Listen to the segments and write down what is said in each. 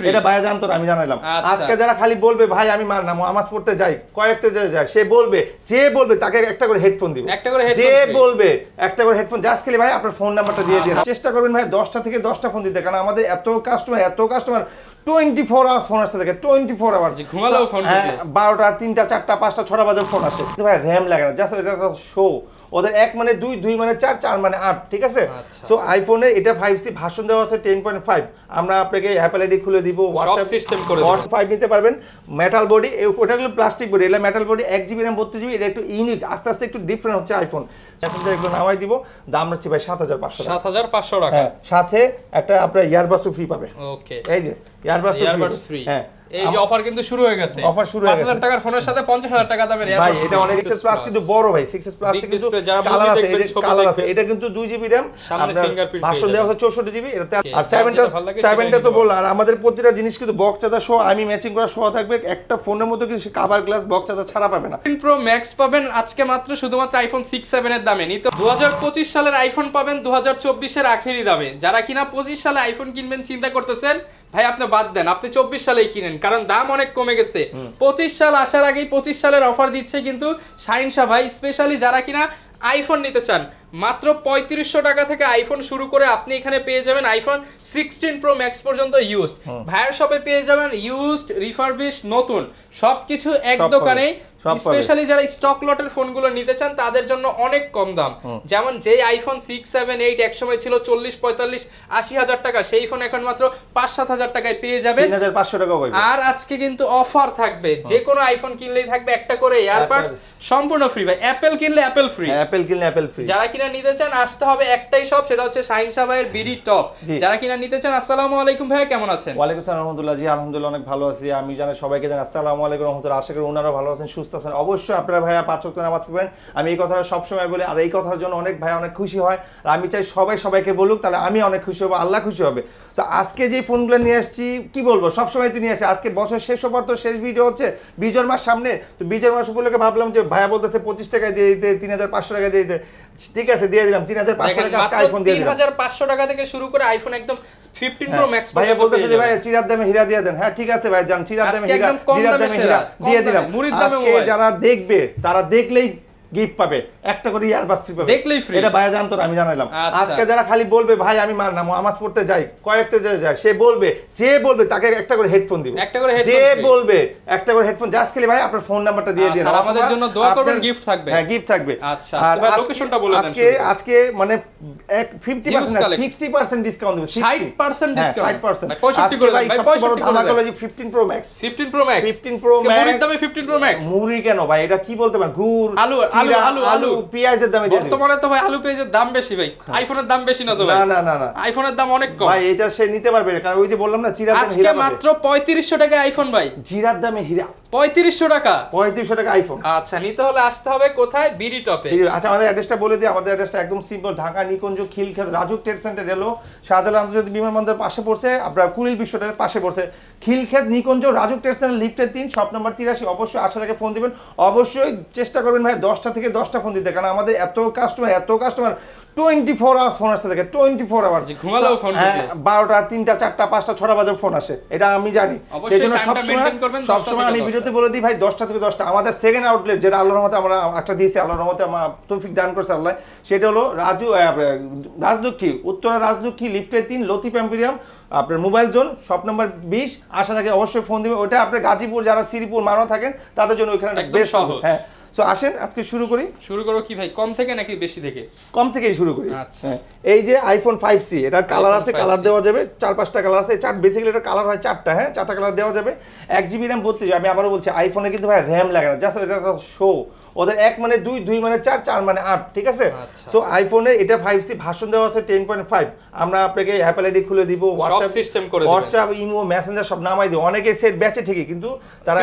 এটা ভাই জানতো না, আমি জানাইলাম। আজকে যারা খালি বলবে ভাই আমি নামাজ পড়তে যাই, কয়েকটা যায়, সে বলবে, যে বলবে তাকে একটা করে হেডফোন দিব, যে বলবে একটা করে হেডফোন। জাস্ট খালি ভাই আপনার ফোন নাম্বারটা দিয়ে দিন, চেষ্টা করবেন ভাই 10টা থেকে 10টা ফোন দিতে, কারণ আমাদের এত কাস্টমার 24 আওয়ার্স ফোন আসতে থাকে, 24 আওয়ার্স ঘুমালেও ফোন, 12টা 3টা 4টা 5টা 6টা বাজে ফোন আসে, ভাই র্যাম লাগে না, জাস্ট এটা শো। ওদের 1 মানে 2, 2 মানে 4, 4 মানে 8, ঠিক আছে। সো আইফোনে এটা 5C ভার্সন দেওয়া আছে 10.5। আমরা আপনাকে অ্যাপল আইডি খুলে দিব, হোয়াটসঅ্যাপ সিস্টেম করে দিব, 5 নিতে পারবেন। মেটাল বডি, ওটা হলো প্লাস্টিক বডি, এটা metal body, 1GB RAM 32GB, এটা একটু ইউনিক, আস্তে আস্তে একটু ডিফারেন্ট হচ্ছে আইফোন। মেসেঞ্জার এগুলো নামাই দিব, দাম রাখছি ভাই 7500 টাকা। সাথে একটা আপনার ইয়ারবাডস ফ্রি পাবে। ওকে, এই যে ইয়ারবাডস ফ্রি। হ্যাঁ, এই যে অফার কিন্তু শুরু হয়ে গেছে, অফার শুরু হয়ে গেছে। 5000 টাকার ফোনের সাথে 50000 টাকা দামের এয়ারবাডস ভাই, এটা অনেক 6s প্লাস কিন্তু বড় ভাই, 6s প্লাস কিন্তু কালার আছে, এটা কিন্তু 2GB RAM, সামনে ফিঙ্গারপ্রিন্ট ভার্সন দেওয়া আছে 64GB এটাতে। আর 7টা তো বললাম, আর আমাদের প্রতিটা জিনিস কিন্তু বক্স চার্জার সহ, আমি ম্যাচিং করা সহ থাকবে। একটা ফোনের মধ্যে কিন্তু কভার গ্লাস বক্স চার্জার ছাড়া পাবে না। 15 Pro Max পাবেন আজকে মাত্র শুধুমাত্র আইফোন 6 7 এর দামে। নিতে 2025 সালের আইফোন পাবেন 2024 এর আখেরি দামে। যারা কিনা 25 সালে আইফোন কিনবেন চিন্তা করতেছেন, ভাই আপনি বাদ দেন, আপনি 24 সালেই কিনেন, কারণ দাম অনেক কমে গেছে। 25 সাল আসার আগেই 25 সালের অফার দিচ্ছে কিন্তু শাহিন শাহ ভাই, স্পেশালি যারা কিনা আইফোন নিতে চান, মাত্র 3500 টাকা থেকে আইফোন শুরু করে আপনি এখানে পেয়ে যাবেন আইফোন 16 Pro Max পর্যন্ত ইউজড। ভাইয়ের শপে পেয়ে যাবেন ইউজড, রিফারবিশ, নতুন সবকিছু এক দোকানেই। স্পেশালি যারা স্টক লটের ফোনগুলো নিতে চান তাদের জন্য অনেক কম দাম, যেমন যেই আইফোন 6 7 8 এক সময় ছিল 40 45 80 হাজার টাকা, সেই ফোন এখন মাত্র 5 7 হাজার টাকায় পেয়ে যাবেন, 3500 টাকা পাবেন। আর আজকে কিন্তু অফার থাকবে, যে কোনো আইফোন কিনলেই থাকবে একটা করে এয়ারবাডস সম্পূর্ণ ফ্রি। ভাই অ্যাপল কিনলে অ্যাপল ফ্রি, অ্যাপল কিনলে অ্যাপল ফ্রি। যারা কিনা নিতে চান আসতে হবে একটাই শপ, সেটা হচ্ছে শাহিন শাহ ভাইয়ের বিডি টপ। যারা কিনা নিতে চান, আসসালামু আলাইকুম ভাই, কেমন আছেন? ওয়ালাইকুম আসসালাম রাহমাতুল্লাহ। জি আলহামদুলিল্লাহ অনেক ভালো আছি। আমি জানি সবাইকে জানাই আসসালামু আলাইকুম রাহমাতুল্লাহ। আশা করি ওনারা ভালো আছেন, সুস্থ আছেন। অবশ্যই আপনারা ভাইয়া 5 ওয়াক্ত নামাজ পড়বেন, আমি এই কথাটা সবসময় বলি, আর এই কথার জন্য অনেক ভাই অনেক খুশি হয়, আর আমি চাই সবাইকে বলুক, তাহলে আমি অনেক খুশি হব, আল্লাহ খুশি হবে। তো আজকে যে ফোনগুলো নিয়ে আসছি, কি বলবো, সবসময় তো নিয়ে আসি, আজকে বছর শেষ হবার তো শেষ ভিডিও হচ্ছে, বিজয় মাস সামনে, তো বিজয় মাস উপলক্ষে ভাবলাম যে ভাইয়া বলতেছে 25 টাকায় দিয়ে দিতে, 3500 টাকা দিয়ে দিতে, ঠিক আছে দিয়ে দিলাম 3500 টাকা আজকে আইফোন দিয়ে দিলাম। 3500 টাকা থেকে শুরু করে আইফোন একদম 15 Pro Max ভাইয়া বলতেছে যে ভাই চিরার দামে হীরা দিয়ে দেন। হ্যাঁ ঠিক আছে ভাই, যান চিরার দামে হীরা দিয়ে দিলাম। আজকে যারা দেখবে তারা দেখলেই গিফট পাবে, একটা করে ইয়ারবাডস ফ্রি পাবে, দেখলেই ফ্রি। এটা ভাই জানতো না, আমি জানাইলাম। আজকে যারা খালি বলবে ভাই আমি নামাজ পড়তে যাই, কয়েকটা যায়, সে বলবে, যে বলবে তাকে একটা করে হেডফোন দিব, যে বলবে একটা করে হেডফোন। জাস্ট খালি ভাই আপনার ফোন নাম্বারটা দিয়ে দিন, আমাদের জন্য দোয়া করবেন, গিফট থাকবে। হ্যাঁ গিফট থাকবে। আচ্ছা, এবার লোকেশনটা বলে দেন। আজকে মানে 50% 60% ডিসকাউন্ট দেব, 60% ডিসকাউন্ট, 60%। 65 করে ভাই, 65 করে ধামাকা হলো 15 Pro Max, 15 Pro Max, 15 Pro Max মুড়ির দামে 15 Pro Max। মুড়ি কেন ভাই, এটা কি বলতে পারেন, গুড়, আলু পেঁয়াজের দামে দিয়ে দিবেন। বর্তমানে তো ভাই আলু পেঁয়াজের দাম বেশি ভাই, আইফোনের দাম বেশি না তো ভাই? না, আইফোনের দাম অনেক কম ভাই, এটা সে নিতে পারবে, কারণ ওই যে বললাম না চিরার দামে হীরা আজকে মাত্র 3500 টাকা আইফোন ভাই, জিরার দামে হীরা 3500 টাকা, 3500 টাকা আইফোন। আচ্ছা, নিতে হলে আসতে হবে কোথায়? বিডি টপে। আচ্ছা, আমাদের অ্যাড্রেসটা বলে দিই। আমাদের অ্যাড্রেসটা একদম সিম্পল, ঢাকা নিকুঞ্জ খিলক্ষেত রাজুক ট্রেড সেন্টার এলো, শাহজালাল আন্তর্জাতিক বিমানবন্দরের পাশে পড়ছে, আপনার কুড়িল বিশ্বটার পাশে পড়ছে। খিলক্ষেত নিকুঞ্জ রাজুক ট্রেড সেন্টার লিফটের 3, শপ নাম্বার 83। অবশ্যই আসার আগে ফোন দিবেন, অবশ্যই চেষ্টা করবেন ভাই 10টা থেকে 10টা ফোন দিতে, কারণ আমাদের এত কাস্টমার 24 আওয়ার্স ফোন আসতে থাকে, 24 আওয়ার্স ঘুমালেও ফোন, 12টা 3টা 4টা 5টা 6টা বাজে ফোন আসে, এটা আমি জানি। সেজন্য সবসময় আমি ভিডিওতে বলে দিই ভাই 10টা থেকে 10টা। আমাদের সেকেন্ড আউটলেট যেটা আল্লাহর রহমতে আমরা একটা দিয়েছি, আল্লাহর রহমতে আমার তৌফিক দান করেছে আল্লাহ, সেটা হলো রাজলক্ষ্মী, উত্তরা রাজলক্ষ্মী লিফটের 3, লতিফ এম্পোরিয়াম, আপনার মোবাইল জোন, শপ নাম্বার 20। আসার আগে অবশ্যই ফোন দিবেন। ওটা আপনার গাজীপুর যারা শ্রীপুর মানো থাকেন তাদের জন্য ওইখানে বেস্ট। হ্যাঁ, সো আসেন আজকে শুরু করো কি ভাই, কম থেকে নাকি বেশি থেকে? কম থেকেই শুরু করি। আচ্ছা, এই যে আইফোন 5C, এটার কালার আছে, কালার দেওয়া যাবে 4-5টা কালার আছে। বেসিক্যালি এটা কালার হয় 4টা, হ্যাঁ 4টা কালার দেওয়া যাবে। 1GB RAM 32। আমি আবারও বলছি, আইফোনে কিন্তু ভাই র্যাম লাগে না, জাস্ট এটা শো। ওদের 1 মানে 2, 2 মানে 4, 4 মানে 8, ঠিক আছে। সো আইফোনে এটা 5C ভার্সন দেওয়া আছে 10.5। আমরা আপনাকে অ্যাপল আইডি খুলে দিব, হোয়াটসঅ্যাপ, ইমো, মেসেঞ্জার সব নামাই দিব। অনেকে সেট বেচে ঠিকই, কিন্তু তারা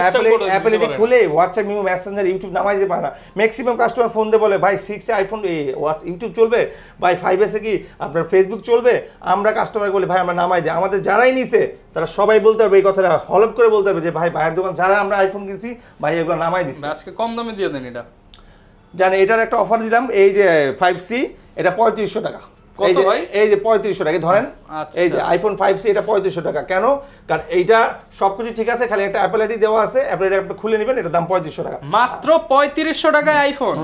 অ্যাপল আইডি খুলে হোয়াটসঅ্যাপ, ইমো, মেসেঞ্জার, ইউটিউব নামাই দিতে পারে না। ম্যাক্সিমাম কাস্টমার ফোন দিয়ে বলে ভাই 6 আইফোন ইউটিউব চলবে, ভাই 5S কি আপনার ফেসবুক চলবে? আমরা কাস্টমার বলি ভাই আমরা নামাই দিই। আমাদের যারাই নিছে তারা সবাই বলতে পারবে এই কথাটা, হলপ করে বলতে পারবে যে ভাই ভাইয়ের দোকান যারা আমরা আইফোন কিনছি ভাই এগুলো নামাই দিচ্ছি। আজকে কম দামে দিয়ে দেন এটা, জানেন এটার একটা অফার দিলাম। এই যে 5C, এটা 3500 টাকা। কত ভাই? এই যে 3500 টাকা ধরেন, আচ্ছা। এই যে আইফোন 5C এটা 3500 টাকা। কেন? কারণ এইটা সবকিছু ঠিক আছে, খালি একটা অ্যাপল আইডি দেওয়া আছে, অ্যাপল আইডি আপনি খুলে নেবেন, এটার দাম 3500 টাকা। মাত্র 3500 টাকায় আইফোন।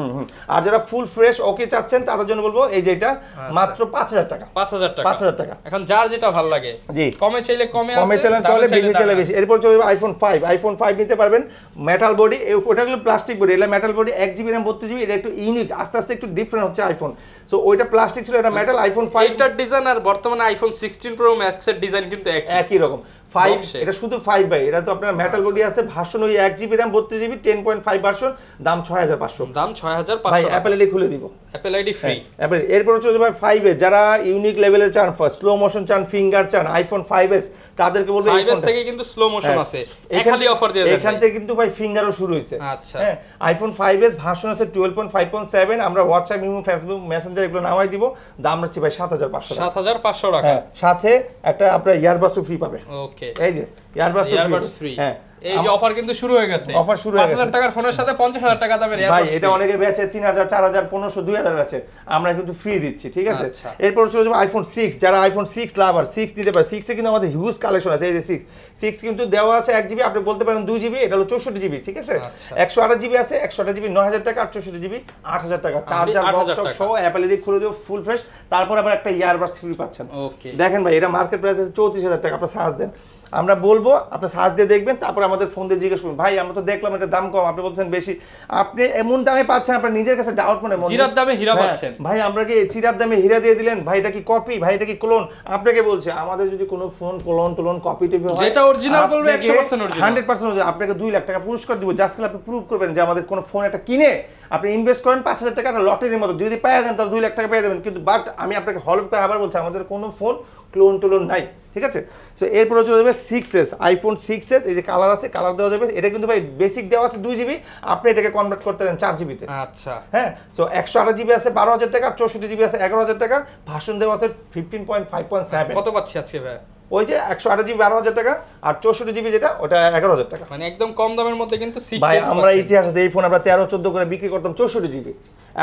আর যারা ফুল ফ্রেশ ওকে চাচ্ছেন তাদের জন্য বলবো এই যে এটা মাত্র 5000 টাকা। 5000 টাকা। 5000 টাকা। এখন যার যেটা ভালো লাগে, জি, কমে চাইলে কমে আছে, কমে চাইলে তাহলে বেশি চাইলে বেশি। এরপর চলে যাবে আইফোন 5। আইফোন 5 নিতে পারবেন, মেটাল বডি, ওটা হলো প্লাস্টিক বডি, এটা metal body, 1GB RAM 32GB, এটা একটু ইউনিক, আস্তে আস্তে একটু ডিফারেন্ট হচ্ছে আইফোন। সো ওইটা প্লাস্টিক ছিল, এটা মেটাল। আইফোন 5 এটার ডিজাইন আর বর্তমানে আইফোন 16 প্রো ম্যাক্স এর ডিজাইন কিন্তু একই রকম। 5 এটা শুধু 5 ভাই, এটা তো আপনার মেটাল বডি আছে, ভার্সন ওই 1GB RAM 32GB 10.5 ভার্সন, দাম 6500। দাম 6500 ভাই অ্যাপল আইডি খুলে দিব, অ্যাপল আইডি ফ্রি। অ্যাপল। এরপর চলে যাবে 5 এ, যারা ইউনিক লেভেলের চান, স্লো মোশন চান, ফিঙ্গার চান, আইফোন 5s তাদেরকে বলবো 5s থেকে কিন্তু স্লো মোশন আছে, খালি অফার দিয়ে দেন। এখান থেকে কিন্তু ভাই ফিঙ্গারও শুরু হইছে। আচ্ছা, হ্যাঁ, আইফোন 5s ভার্সন আছে 12.5.7, আমরা হোয়াটসঅ্যাপ, ইমো, ফেসবুক মেসেঞ্জার এগুলো নামাই দিব, দাম রাখছি ভাই 7500 টাকা। 7500 টাকা। হ্যাঁ, সাথে একটা আপনার ইয়ারবাডস ফ্রি পাবে। ওকে, এই যে ইয়ারবাডস ফ্রি। হ্যাঁ, এই যে অফার কিন্তু শুরু হয়ে গেছে। অফার শুরু হয়ে গেছে। 5000 টাকার ফোনের সাথে 50000 টাকা দামের এয়ারবাডস ভাই এটা অনেকে বেচে 3000, 4000, 1500, 2000 বেচে, আমরা কিন্তু ফ্রি দিচ্ছি, ঠিক আছে? এরপর চলে যাবে আইফোন 6। যারা আইফোন 6 লাভার, 6 নিতে পারে। 6 এ কিন্তু আমাদের হিউজ কালেকশন আছে। এই যে 6 কিন্তু দেওয়া আছে 1GB, আপনি বলতে পারেন 2GB, এটা হলো 64GB, ঠিক আছে? 128GB আছে, 128GB 9000 টাকা, আর 64GB 8000 টাকা। চার্জার বক্স সহ অ্যাপল আইডি খুলে দেব ফুল ফ্রেশ, তারপর আবার একটা ইয়ারবাডস ফ্রি পাচ্ছেন। ওকে, দেখেন ভাই এটা মার্কেট প্রাইস আছে 34000 টাকা। আপনি সার্চ দেন, আমরা বলবো, আপনি সার্চ দিয়ে দেখবেন, তারপর আমাদের ফোন দিয়ে জিজ্ঞেস করবেন, ভাই আমরা তো দেখলাম এটা দাম কম, আপনি বলছেন বেশি, আপনি এমন দামে পাচ্ছেন, আপনার নিজের কাছে ডাউট মনে হয় জিরার দামে হীরা পাচ্ছেন। ভাই আমরা কি চিরার দামে হীরা দিয়ে দিলেন? ভাই এটা কি কপি? ভাই এটা কি ক্লোন? আপনাকে বলছে আমাদের যদি কোনো ফোন ক্লোন কপি টিপি হয়, যেটা অরিজিনাল বলবে 100% অরিজিনাল, 100% অরিজিনাল, আপনাকে 2 লাখ টাকা পুরস্কার দিব, জাস্ট আপনি প্রুভ করবেন যে আমাদের কোনো ফোন একটা কিনে আপনি ইনভেস্ট করেন 5000 টাকা লটারির মতো, যদি পেয়ে যান তাহলে 2 লাখ টাকা পেয়ে যাবেন। কিন্তু বাট আমি আপনাকে হলফ করে আবার বলছি, আমাদের কোনো ফোন ক্লোন নাই, ঠিক আছে? সো এরপরে চলে যাবে 6s, আইফোন 6s। এই যে কালার আছে, কালার দেওয়া যাবে। এটা কিন্তু ভাই বেসিক দেওয়া আছে 2GB, আপনি এটাকে কনভার্ট করতে পারেন 4GB তে। আচ্ছা, হ্যাঁ, সো 128GB আছে 12000 টাকা, 64GB আছে 11000 টাকা, ভার্সন দেওয়া আছে 15.5.7। কত পাচ্ছি আজকে ভাই? ওই যে 128GB 12000 টাকা, আর 64GB যেটা ওটা 11000 টাকা। মানে একদম কম দামের মধ্যে কিন্তু 6s ভাই আমরা ইতিহাস আছে, এই ফোন আমরা 13-14 করে বিক্রি করতাম 64GB,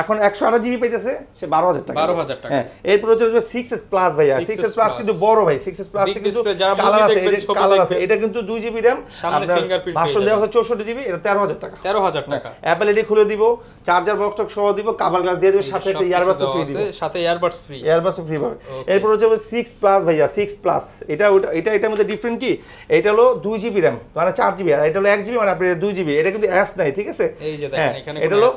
এখন 128GB পাইতেছে সে 12000 টাকা। 12000 টাকা। হ্যাঁ, এরপরে চলে যাবে 6s প্লাস ভাইয়া। 6s প্লাস কিন্তু বড় ভাই, 6s প্লাস কিন্তু কালার আছে, এই যে কালার আছে, এটা কিন্তু 2GB RAM, সামনে ফিঙ্গারপ্রিন্ট, ভার্সন দেওয়া আছে 64GB, এটা 13000 টাকা। 13000 টাকা। অ্যাপল আইডি খুলে দিব, চার্জার বক্স সহ দিব, কভার গ্লাস দিয়ে দেব, সাথে একটা ইয়ারবাডস ফ্রি দিব, সাথে ইয়ারবাডস ফ্রি, ইয়ারবাডস ফ্রি পাবে। এরপরে হচ্ছে 6 প্লাস ভাইয়া, 6 প্লাস এটার মধ্যে ডিফারেন্ট কি, এটা হলো 2GB RAM মানে 4GB, আর এটা হলো 1GB মানে আপনার 2GB, এটা কিন্তু এস নাই, ঠিক আছে? এই যে দেখেন এখানে এটা হলো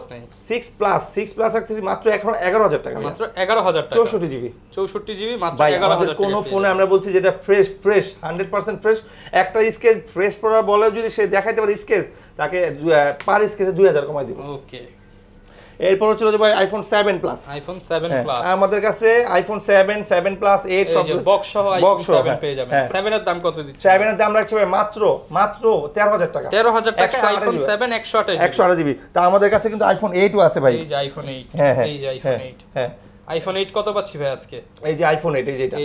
6 প্লাস রাখতেছি মাত্র 11000 টাকা, মাত্র 11000 টাকা, 64GB 64GB মাত্র ভাই। 11000 টাকা। কোন ফোনে আমরা বলছি যেটা ফ্রেশ 100% ফ্রেশ, একটা স্কেচ ফ্রেশ পড়া বলে যদি সে দেখাইতে পারে স্কেচ, তাকে পার স্কেচে 2000 কমাই দিব। ওকে, এরপর চলে যাবে আইফোন 7 প্লাস। আইফোন 7 প্লাস আমাদের কাছে আইফোন 7 প্লাস 8 সব বক্স সহ আইফোন 7 পেয়ে যাবেন। 7 এর দাম কত দিচ্ছেন? 7 এর দাম রাখছি ভাই মাত্র 13000 টাকা। 13000 টাকা আইফোন 7 128GB। তা আমাদের কাছে কিন্তু আইফোন 8ও আছে ভাই। এই যে আইফোন 8, এই যে আইফোন 8। হ্যাঁ, আইফোন 8 কত পাচ্ছি ভাই আজকে? এই যে আইফোন 8, এই যেটা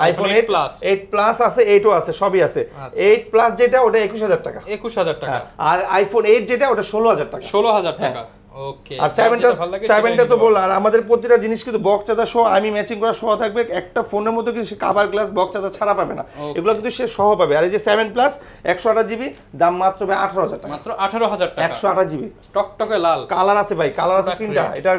আইফোন 8 প্লাস, 8 প্লাস আছে, 8ও আছে, সবই আছে। 8 প্লাস যেটা ওটা 21000 টাকা, 21000 টাকা। আর আইফোন 8 যেটা ওটা 16000 টাকা, 16000 টাকা। ওকে, আর 7টা তো বললাম। আর আমাদের প্রতিটা জিনিস কিন্তু বক্স চার্জার সহ, আমি ম্যাচিং করা সহ থাকবে। একটা ফোনের মধ্যে কিন্তু কভার গ্লাস বক্স চার্জার ছাড়া পাবে না, এগুলো কিন্তু সে সহ পাবে। আর এই যে 7 প্লাস 128GB দাম মাত্র 18000 টাকা, মাত্র 18000 টাকা। 128GB টকটকে লাল কালার আছে ভাই, কালার আছে তিনটা, এটা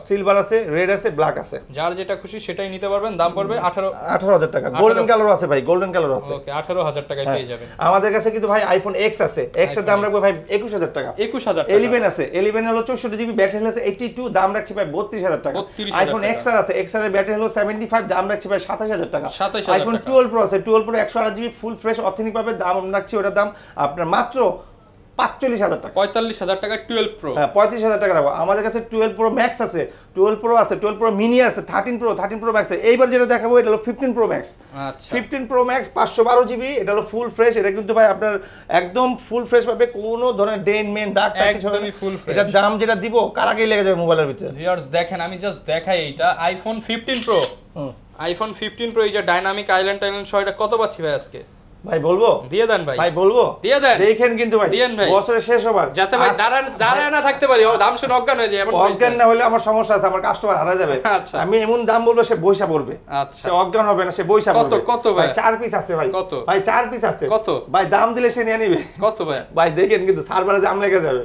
সিলভার আছে, রেড আছে, ব্ল্যাক আছে। যার যেটা খুশি সেটাই নিতে পারবেন, দাম পড়বে 18000 টাকা। গোল্ডেন কালার আছে ভাই, গোল্ডেন কালার আছে। ওকে, 18000 টাকায় পেয়ে যাবেন। আমাদের কাছে কিন্তু ভাই আইফোন X আছে, X এর দাম রাখবো ভাই 21000 টাকা। 21000 টাকা। 11 আছে, 11 হলো 64GB, ব্যাটারি আছে 82, দাম রাখছি ভাই 32000 টাকা। আইফোন XR আছে, XR এর ব্যাটারি হলো 75, দাম রাখছি ভাই 27000 টাকা। আইফোন 12 প্রো আছে, 12 pro 128GB full fresh authentic পাবে, দাম রাখছি ওটার দাম আপনার মাত্র 45000 টাকা। 45000 টাকা 12 প্রো। হ্যাঁ, 35000 টাকা রাখবো। আমাদের কাছে 12 প্রো ম্যাক্স আছে, 12 প্রো আছে, 12 প্রো মিনি আছে, 13 প্রো ম্যাক্স আছে। এইবার যেটা দেখাবো এটা হলো 15 প্রো ম্যাক্স। আচ্ছা, 15 প্রো ম্যাক্স 512GB, এটা হলো ফুল ফ্রেশ। এটা কিন্তু ভাই আপনার একদম ফুল ফ্রেশ পাবে, কোনো ধরনের ডেন মেন দাগ কিছু হবে না। Full fresh. এটা দাম যেটা দিব কারাকেই লেগে যাবে মোবাইলের ভিতরে। ভিউয়ার্স দেখেন, আমি জাস্ট দেখাই এইটা আইফোন 15 প্রো। আইফোন 15 প্রো এই যে ডাইনামিক আইল্যান্ড সহ, এটা কত পাচ্ছি ভাই আজকে? ভাই বলবো দিয়ে দেন ভাই, ভাই বলবো দিয়ে দেন, দেখেন কিন্তু ভাই দিয়েন ভাই, বছরের শেষ হবার যাতে ভাই দাঁড়ায় না থাকতে পারি, ও দাম শুনে অজ্ঞান হয়ে যায়, এমন অজ্ঞান না হলে আমার সমস্যা আছে, আমার কাস্টমার হারা যাবে। আচ্ছা, আমি এমন দাম বলবো সে বইসা পড়বে, আচ্ছা, সে অজ্ঞান হবে না, সে বইসা পড়বে। কত ভাই? 4 পিস আছে ভাই। কত ভাই? 4 পিস আছে। কত ভাই? দাম দিলে সে নিয়ে নিবে। কত ভাই? ভাই দেখেন কিন্তু সার্ভারে জাম লেগে যাবে।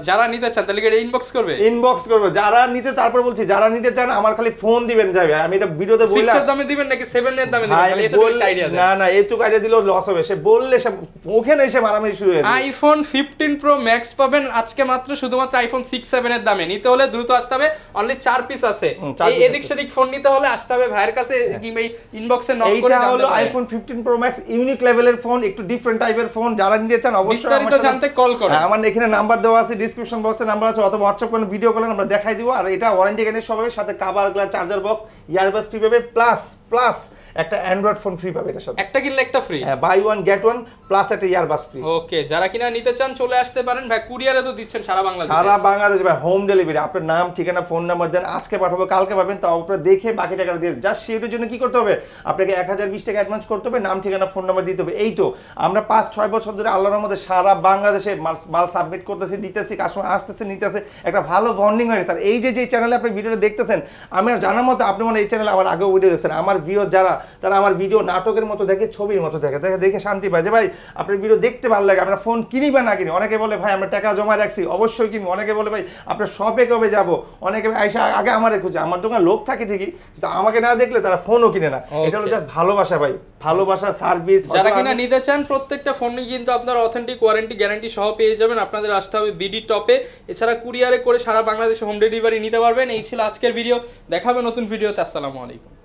যারা নিতে চান তাহলে কি ইনবক্স করবে? ইনবক্স করবে যারা নিতে, তারপর বলছি যারা নিতে চান আমার খালি ফোন দিবেন যাবে। আমি এটা ভিডিওতে বললাম 6 এর দামে দিবেন নাকি 7 এর দামে দিবেন, খালি এটা একটা আইডিয়া দেন। না এইটুকু আইডিয়া দিলেও লস হবে, সে বললে সে ওখানে এসে মারামারি শুরু হয়ে যাবে। আইফোন 15 প্রো ম্যাক্স পাবেন আজকে মাত্র শুধুমাত্র আইফোন 6 7 এর দামে। নিতে হলে দ্রুত আসতে হবে, অনলি 4 পিস আছে। এই এদিক সেদিক ফোন নিতে হলে আসতে হবে ভাইয়ের কাছে, কিংবা ইনবক্সে নক করে জানতে হবে। এইটা হলো আইফোন 15 প্রো ম্যাক্স ইউনিক লেভেলের ফোন, একটু ডিফারেন্ট টাইপের ফোন। যারা নিতে চান অবশ্যই বিস্তারিত জানতে কল করুন। আমার এখানে নাম্বার দেওয়া আছে, ডেসক্রিপশন বক্সে নাম্বার আছে, অথবা হোয়াটসঅ্যাপ করে ভিডিও কলেন, আমরা দেখাই দিব। আর এটা ওয়ারেন্টি গ্যারান্টি সব হবে, সাথে cover glass, charger box, earbuds free পাবে, প্লাস একটা অ্যান্ড্রয়েড ফোন ফ্রি পাবে এটার সাথে। একটা কিনলে একটা ফ্রি। হ্যাঁ, buy one get one plus একটা ইয়ারবাডস ফ্রি। ওকে, যারা কিনা নিতে চান চলে আসতে পারেন ভাই, কুরিয়ারে তো দিচ্ছেন সারা বাংলাদেশে। সারা বাংলাদেশে ভাই হোম ডেলিভারি। আপনার নাম, ঠিকানা, ফোন নাম্বার দেন, আজকে পাঠাবো কালকে পাবেন। তাও আপনারা দেখে বাকি টাকাটা দিয়ে জাস্ট সেটার জন্য কি করতে হবে, আপনাকে 1020 টাকা অ্যাডভান্স করতে হবে, নাম, ঠিকানা, ফোন নাম্বার দিতে হবে। এই তো আমরা 5-6 বছর ধরে আল্লাহর রহমতে সারা বাংলাদেশে মাল সাবমিট করতেছি, দিতেছি, কাস্টমার আসতেছে, নিতেছে, একটা ভালো বন্ডিং হয়ে গেছে। আর এই যে চ্যানেলে আপনি ভিডিওটা দেখতেছেন, আমি জানার মতো আপনি মনে এই চ্যানেলে আমার আগেও ভিডিও দেখছেন, আমার ভিডিও যারা, তারা আমার ভিডিও নাটকের মতো দেখে, ছবির মতো দেখে শান্তি পায় যে ভাই আপনার ভিডিও দেখতে ভালো লাগে। আমরা ফোন কিনি বা না কিনি, অনেকে বলে ভাই আমরা টাকা জমা রাখছি, অবশ্যই কিনবো। অনেকে বলে ভাই আপনার শপে কবে যাবো, অনেকে আইসা আগে আমারে খুঁজে। আমার দোকানে লোক থাকে ঠিকই, কিন্তু আমাকে না দেখলে তারা ফোনও কিনে না। এটা হলো জাস্ট ভালোবাসা ভাই, ভালোবাসা, সার্ভিস। যারা কিনা নিতে চান প্রত্যেকটা ফোনই কিন্তু আপনারা অথেন্টিক ওয়ারেন্টি গ্যারান্টি সহ পেয়ে যাবেন। আপনাদের আসতে হবে বিডি টপে, এছাড়া কুরিয়ারে করে সারা বাংলাদেশে হোম ডেলিভারি নিতে পারবেন। এই ছিল আজকের ভিডিও, দেখাবে নতুন ভিডিওতে। আসসালামু আলাইকুম।